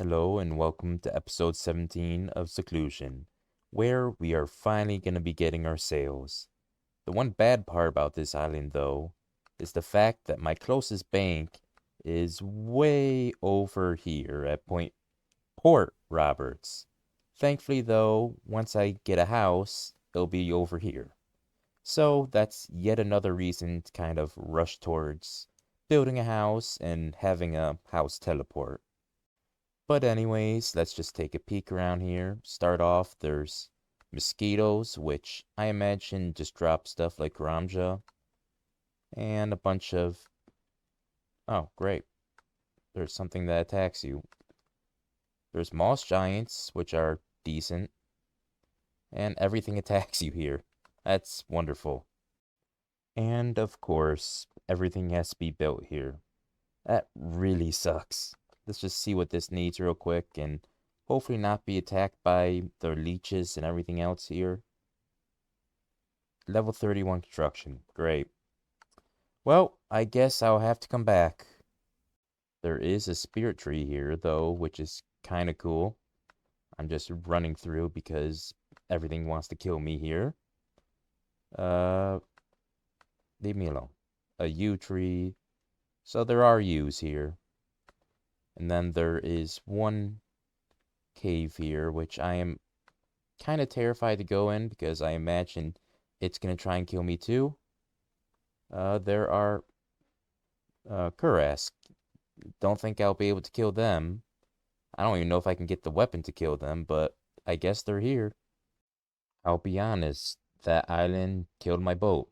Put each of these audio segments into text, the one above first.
Hello and welcome to episode 17 of Seaclusion, where we are finally going to be getting our sails. The one bad part about this island, though, is the fact that my closest bank is way over here at Port Roberts. Thankfully, though, once I get a house, it'll be over here. So that's yet another reason to kind of rush towards building a house and having a house teleport. But anyways, let's just take a peek around here. Start off, there's mosquitoes, which I imagine just drop stuff like Ramja, and a bunch of... Oh, great. There's something that attacks you. There's moss giants, which are decent, and everything attacks you here. That's wonderful. And of course, everything has to be built here. That really sucks. Let's just see what this needs real quick and hopefully not be attacked by the leeches and everything else here. Level 31 construction. Great. Well, I guess I'll have to come back. There is a spirit tree here, though, which is kind of cool. I'm just running through because everything wants to kill me here. Uh, Leave me alone. A yew tree. So there are yews here. And then there is one cave here, which I am kind of terrified to go in because I imagine it's going to try and kill me too. There are Kurask. Don't think I'll be able to kill them. I don't even know if I can get the weapon to kill them, but I guess they're here. I'll be honest, that island killed my boat.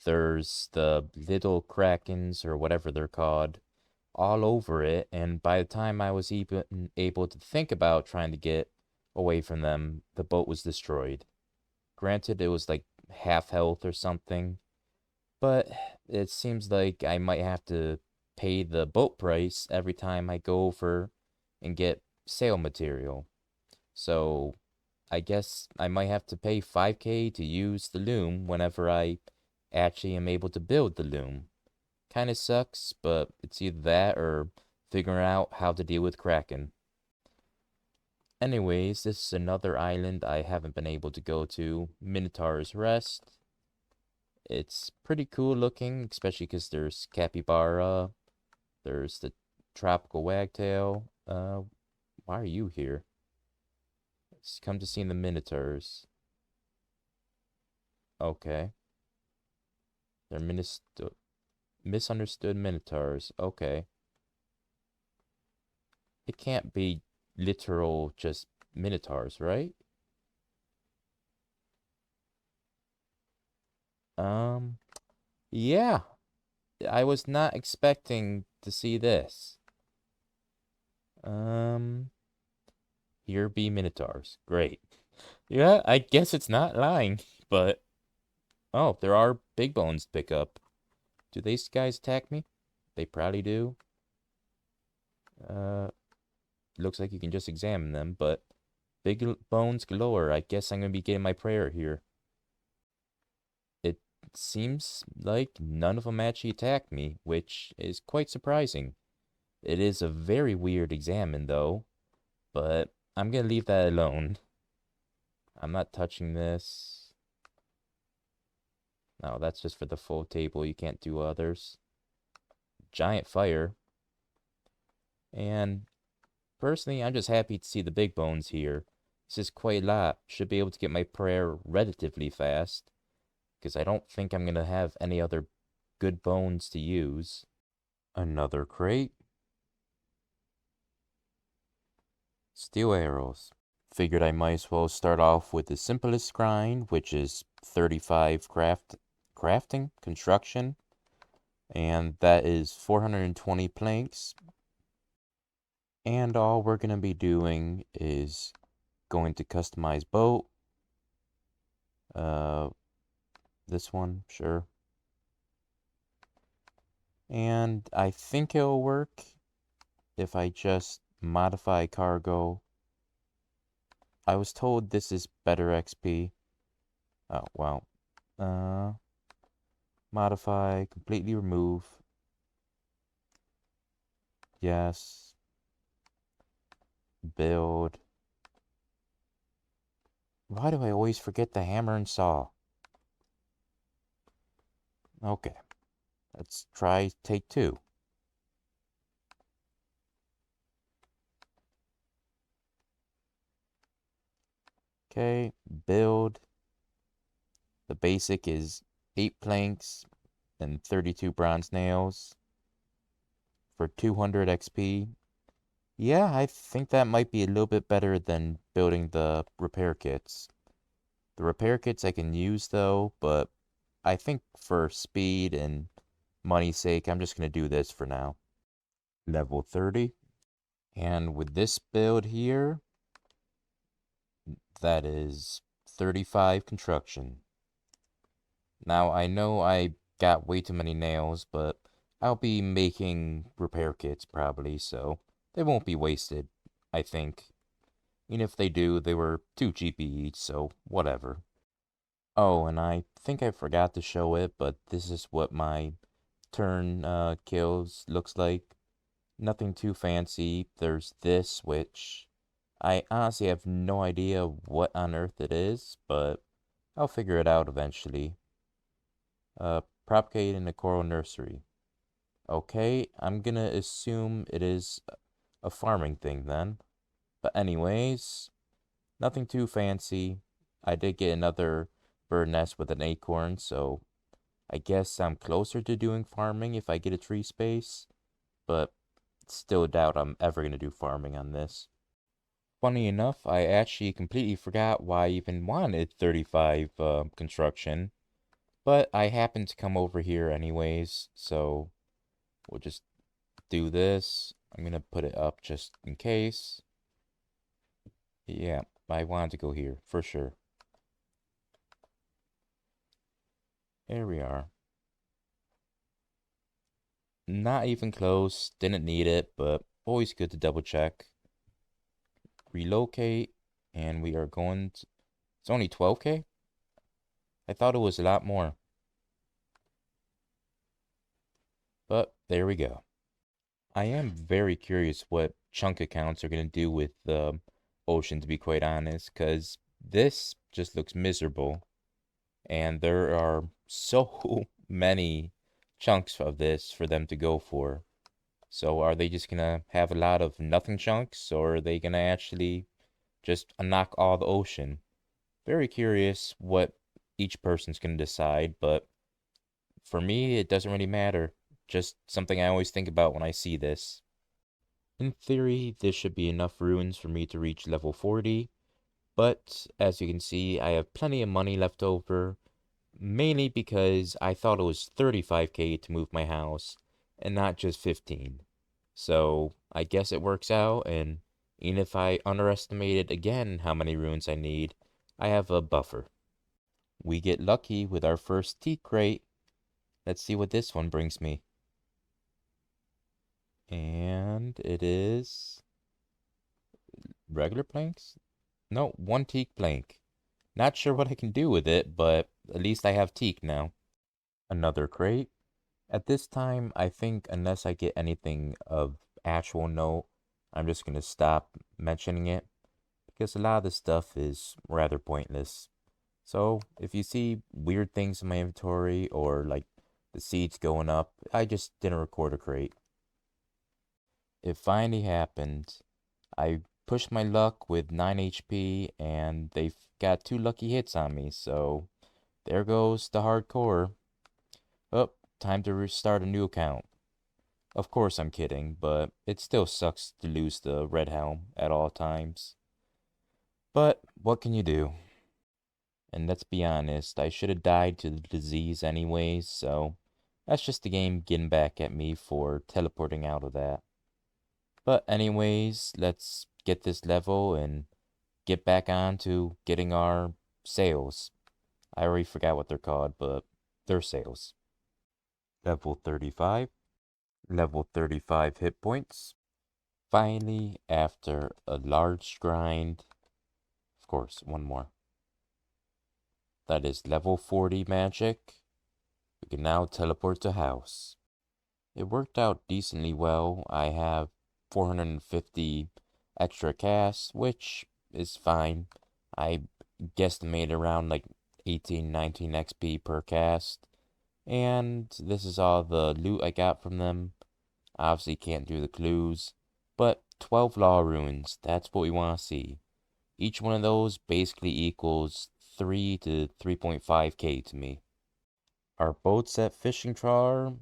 There's the little krakens or whatever they're called all over it, and by the time I was even able to think about trying to get away from them, the boat was destroyed. Granted, it was like half health or something, but it seems like I might have to pay the boat price every time I go over and get sail material. So I guess I might have to pay 5K to use the loom whenever I actually am able to build the loom. Kinda sucks, but it's either that or figuring out how to deal with Kraken. Anyways, this is another island I haven't been able to go to, Minotaur's Rest. It's pretty cool looking, especially because there's capybara, there's the tropical wagtail. Why are you here? It's come to see the minotaurs. Okay. They're misunderstood minotaurs. Okay. It can't be literal just minotaurs, right? Um, yeah. I was not expecting to see this. Um, Here be minotaurs. Great. Yeah, I guess it's not lying, but oh, there are big bones to pick up. Do these guys attack me? They probably do. Uh, Looks like you can just examine them, but bones galore. I guess I'm gonna be getting my prayer here. It seems like none of them actually attacked me, which is quite surprising. It is a very weird examine, though, but I'm gonna leave that alone. I'm not touching this. No, that's just for the full table. You can't do others. Giant fire. And personally, I'm just happy to see the big bones here. This is quite a lot. Should be able to get my prayer relatively fast, because I don't think I'm going to have any other good bones to use. Another crate. Steel arrows. Figured I might as well start off with the simplest grind, which is 35 crafting, construction, and that is 420 planks. And all we're going to be doing is going to customize boat. This one, sure. And I think it'll work if I just modify cargo. I was told this is better XP. Oh, wow. Modify, completely remove. Yes. build. Why do I always forget the hammer and saw? Okay, let's try take two. Okay, build. The basic is 8 planks and 32 bronze nails for 200 XP. Yeah, I think that might be a little bit better than building the repair kits. The repair kits I can use though, but I think for speed and money's sake, I'm just going to do this for now. Level 30. And with this build here, that is 35 construction. Now, I know I got way too many nails, but I'll be making repair kits probably, so they won't be wasted, I think. And if they do, they were 2 GP each, so whatever. Oh, and I think I forgot to show it, but this is what my turn kills looks like. Nothing too fancy. There's this, which I honestly have no idea what on earth it is, but I'll figure it out eventually. Propagate in a coral nursery. Okay, I'm gonna assume it is a farming thing then. But anyways, nothing too fancy. I did get another bird nest with an acorn, so I guess I'm closer to doing farming if I get a tree space, but still doubt I'm ever gonna do farming on this. Funny enough, I actually completely forgot why I even wanted 35 construction, but I happened to come over here anyways, so we'll just do this. I'm gonna put it up just in case. Yeah, I wanted to go here for sure. There we are. Not even close, didn't need it, but always good to double check. Relocate, and we are going to, it's only 12K? I thought it was a lot more. But there we go. I am very curious what chunk accounts are going to do with the ocean, to be quite honest, because this just looks miserable. And there are so many chunks of this for them to go for. So are they just going to have a lot of nothing chunks, or are they going to actually just knock all the ocean? Very curious what each person's going to decide, but for me, it doesn't really matter. Just something I always think about when I see this. In theory, this should be enough ruins for me to reach level 40, but as you can see, I have plenty of money left over, mainly because I thought it was 35K to move my house, and not just 15. So, I guess it works out, and even if I underestimated again how many ruins I need, I have a buffer. We get lucky with our first teak crate. Let's see what this one brings me. And it is regular planks? No, one teak plank. Not sure what I can do with it, but at least I have teak now. Another crate. At this time, I think unless I get anything of actual note, I'm just going to stop mentioning it because a lot of this stuff is rather pointless. So if you see weird things in my inventory or like the seeds going up, I just didn't record a crate. It finally happened. I pushed my luck with 9 HP and they've got 2 lucky hits on me, so there goes the hardcore. Oh, time to restart a new account. Of course I'm kidding, but it still sucks to lose the red helm at all times. But what can you do? And let's be honest, I should have died to the disease anyways, so that's just the game getting back at me for teleporting out of that. But anyways, let's get this level and get back on to getting our sails. I already forgot what they're called, but they're sails. Level 35. Level 35 hit points. Finally, after a large grind, of course, one more. That is level 40 magic. We can now teleport to house. It worked out decently well. I have 450 extra casts, which is fine. I guesstimate around like 18, 19 XP per cast. And this is all the loot I got from them. Obviously can't do the clues, but 12 law runes, that's what we want to see. Each one of those basically equals 3 to 3.5k to me. Our boat set fishing trawler,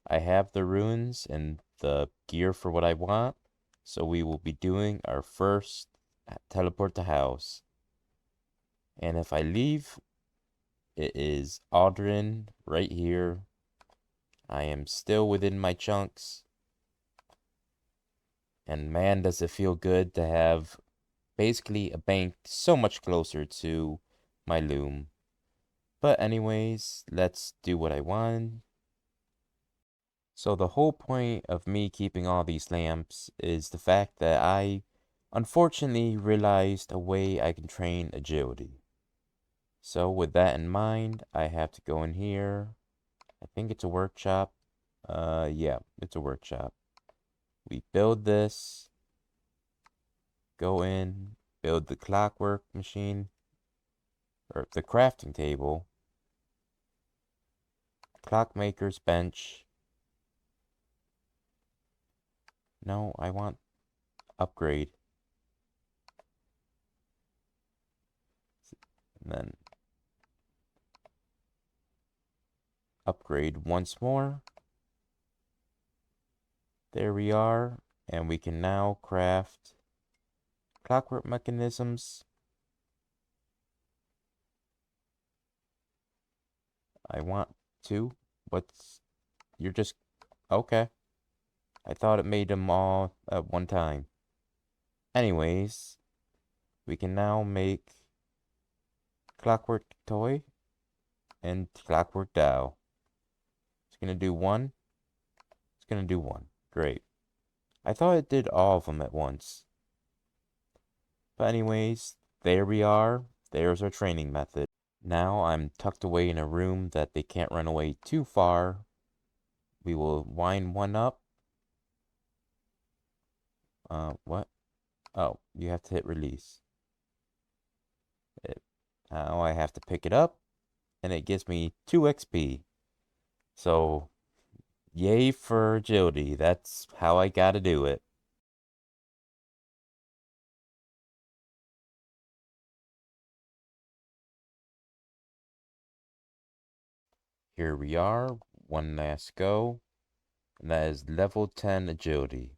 I have the runes and the gear for what I want, so we will be doing our first teleport to house. And if I leave, it is Aldrin right here. I am still within my chunks. And man, does it feel good to have basically a bank so much closer to my loom. But anyways, let's do what I want. So the whole point of me keeping all these lamps is the fact that I unfortunately realized a way I can train agility. So with that in mind, I have to go in here. I think it's a workshop. Yeah, it's a workshop. We build this, go in, build the clockwork machine, or the crafting table, clockmaker's bench. No, I want upgrade. And then upgrade once more. There we are. And we can now craft clockwork mechanisms. I want to. What's... You're just... Okay. I thought it made them all at one time. Anyways, we can now make clockwork toy and clockwork dowel. It's gonna do one. It's gonna do one. Great. I thought it did all of them at once. But anyways, there we are. There's our training method. Now I'm tucked away in a room that they can't run away too far. We will wind one up. What? Oh, you have to hit release. Now I have to pick it up, and it gives me 2 XP. So, yay for agility. That's how I gotta do it. Here we are, one last go, and that is level 10 agility.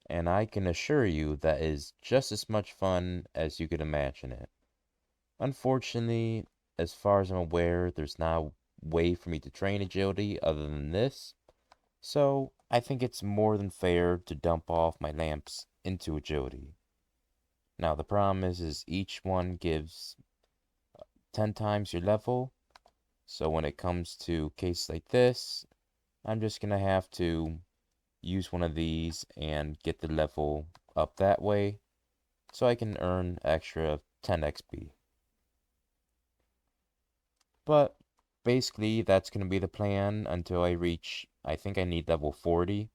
And I can assure you that is just as much fun as you could imagine it. Unfortunately, as far as I'm aware, there's not a way for me to train agility other than this. So I think it's more than fair to dump off my lamps into agility. Now the problem is each one gives 10 times your level. So when it comes to cases like this, I'm just gonna have to use one of these and get the level up that way so I can earn extra 10 XP. But basically that's gonna be the plan until I reach, I think I need level 40.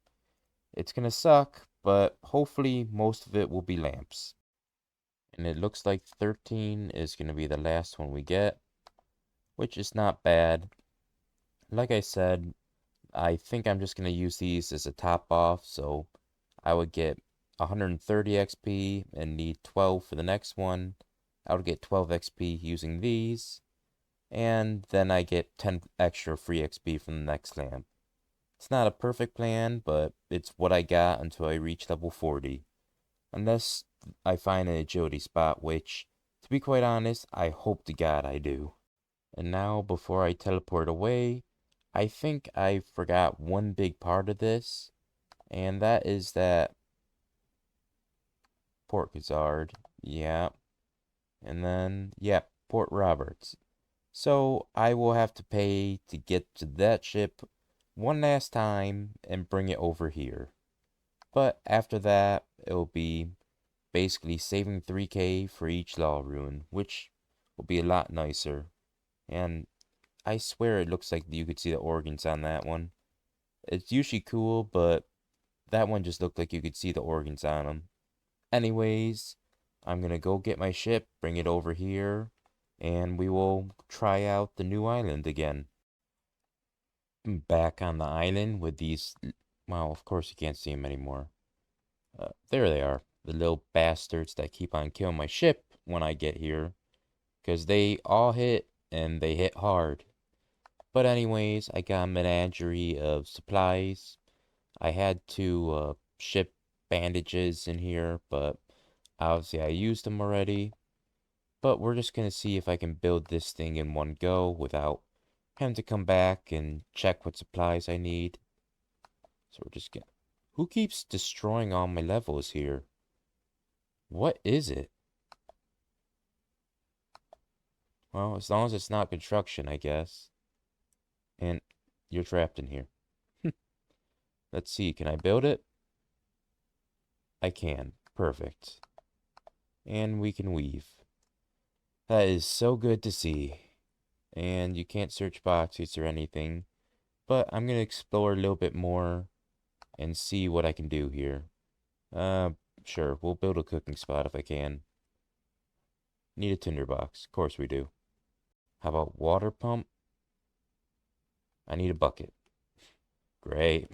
It's gonna suck, but hopefully most of it will be lamps. And it looks like 13 is gonna be the last one we get, which is not bad. Like I said, I think I'm just going to use these as a top off, so I would get 130 XP and need 12 for the next one. I would get 12 XP using these, and then I get 10 extra free XP from the next lamp. It's not a perfect plan, but it's what I got until I reach level 40. Unless I find an agility spot, which, to be quite honest, I hope to God I do. And now, before I teleport away, I think I forgot one big part of this, and that is that Port Gizzard, yeah, and then, yeah, Port Roberts. So I will have to pay to get to that ship one last time and bring it over here. But after that, it'll be basically saving 3k for each law rune, which will be a lot nicer. And I swear it looks like you could see the organs on that one. It's usually cool, but that one just looked like you could see the organs on them. Anyways, I'm gonna go get my ship, bring it over here, and we will try out the new island again. Back on the island with these, well, of course you can't see them anymore. There they are, the little bastards that keep on killing my ship when I get here, because they all hit, and they hit hard. But anyways, I got a menagerie of supplies. I had to ship bandages in here, but obviously I used them already. But we're just gonna see if I can build this thing in one go without having to come back and check what supplies I need. So we're just gonna... Who keeps destroying all my levels here? What is it? Well, as long as it's not construction, I guess. And you're trapped in here. Let's see, can I build it? I can. Perfect. And we can weave. That is so good to see. And you can't search boxes or anything. But I'm going to explore a little bit more and see what I can do here. Sure, we'll build a cooking spot if I can. Need a tinderbox. Of course we do. How about water pump? I need a bucket. Great.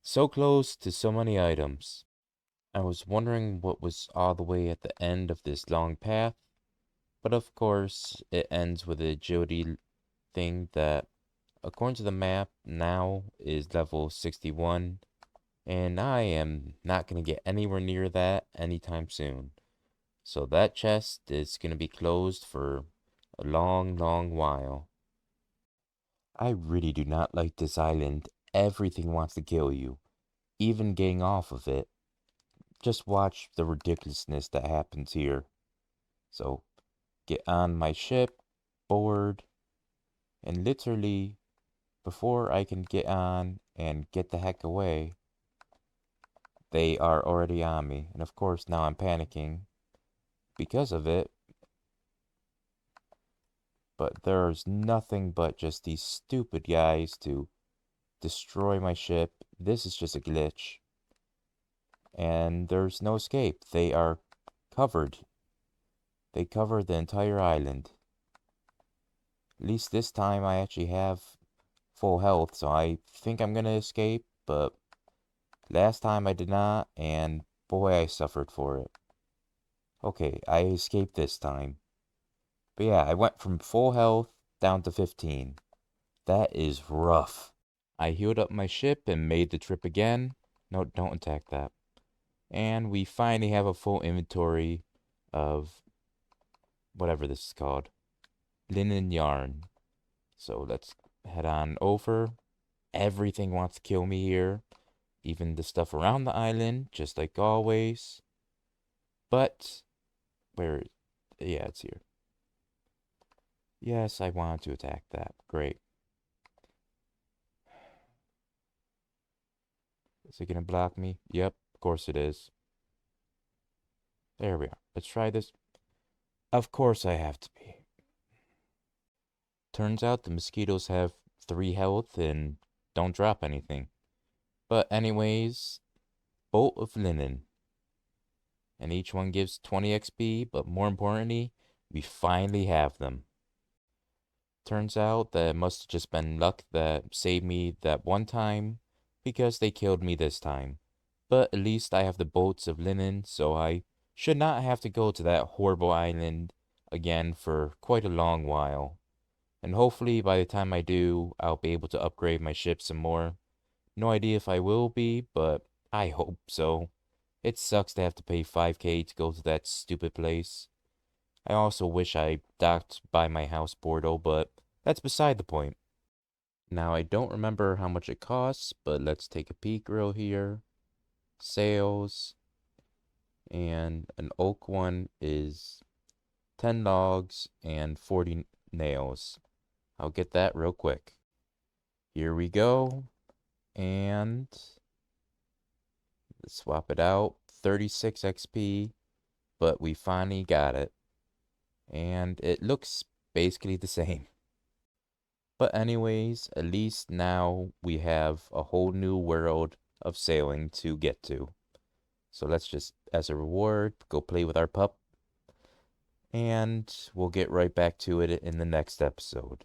So close to so many items. I was wondering what was all the way at the end of this long path, but of course it ends with an agility thing that, according to the map, now is level 61, and I am not going to get anywhere near that anytime soon. So that chest is going to be closed for a long, long while. I really do not like this island. Everything wants to kill you, even getting off of it. Just watch the ridiculousness that happens here. So, get on my ship, board, and literally, before I can get on and get the heck away, they are already on me. And of course, now I'm panicking because of it. But there's nothing but just these stupid guys to destroy my ship. This is just a glitch. And there's no escape. They are covered. They cover the entire island. At least this time I actually have full health, so I think I'm gonna escape, but last time I did not, and boy, I suffered for it. Okay, I escaped this time. But yeah, I went from full health down to 15. That is rough. I healed up my ship and made the trip again. No, don't attack that. And we finally have a full inventory of whatever this is called. Linen yarn. So let's head on over. Everything wants to kill me here. Even the stuff around the island, just like always. But, where, yeah, it's here. Yes, I wanted to attack that. Great. Is it gonna block me? Yep, of course it is. There we are. Let's try this. Of course I have to be. Turns out the mosquitoes have 3 health and don't drop anything. But anyways, bolt of linen. And each one gives 20 XP, but more importantly, we finally have them. Turns out that it must have just been luck that saved me that one time, because they killed me this time. But at least I have the bolts of linen, so I should not have to go to that horrible island again for quite a long while. And hopefully by the time I do, I'll be able to upgrade my ship some more. No idea if I will be, but I hope so. It sucks to have to pay 5K to go to that stupid place. I also wish I docked by my house portal, but that's beside the point. Now, I don't remember how much it costs, but let's take a peek real here. Sales. And an oak one is 10 logs and 40 nails. I'll get that real quick. Here we go. And let's swap it out. 36 XP, but we finally got it. And it looks basically the same. But anyways, at least now we have a whole new world of sailing to get to. So let's just, as a reward, go play with our pup. And we'll get right back to it in the next episode.